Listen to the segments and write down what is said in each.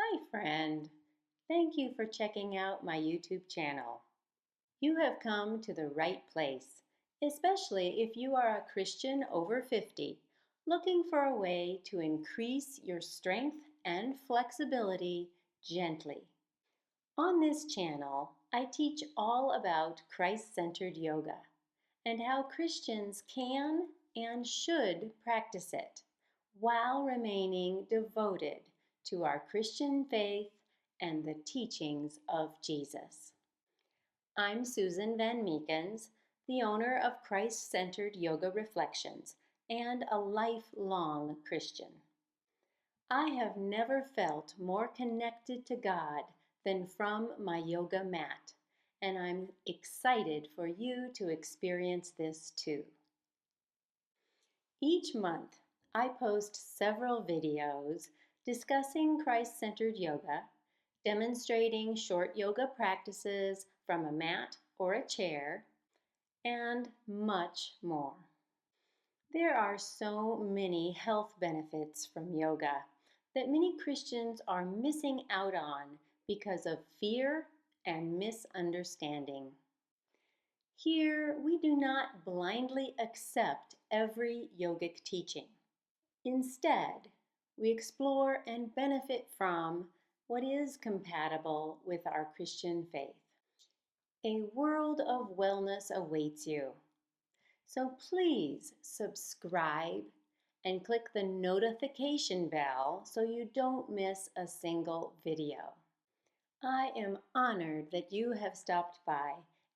Hi, friend. Thank you for checking out my YouTube channel. You have come to the right place, especially if you are a Christian over 50, looking for a way to increase your strength and flexibility gently. On this channel, I teach all about Christ-centered yoga and how Christians can and should practice it while remaining devoted to our Christian faith and the teachings of Jesus. I'm Susan VanMeakins, the owner of Christ-Centered Yoga Reflections and a lifelong Christian. I have never felt more connected to God than from my yoga mat, and I'm excited for you to experience this too. Each month, I post several videos discussing Christ-centered yoga, demonstrating short yoga practices from a mat or a chair, and much more. There are so many health benefits from yoga that many Christians are missing out on because of fear and misunderstanding. Here, we do not blindly accept every yogic teaching. Instead, we explore and benefit from what is compatible with our Christian faith. A world of wellness awaits you. So please subscribe and click the notification bell so you don't miss a single video. I am honored that you have stopped by,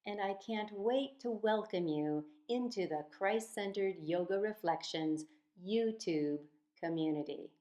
and I can't wait to welcome you into the Christ-Centered Yoga Reflections YouTube community.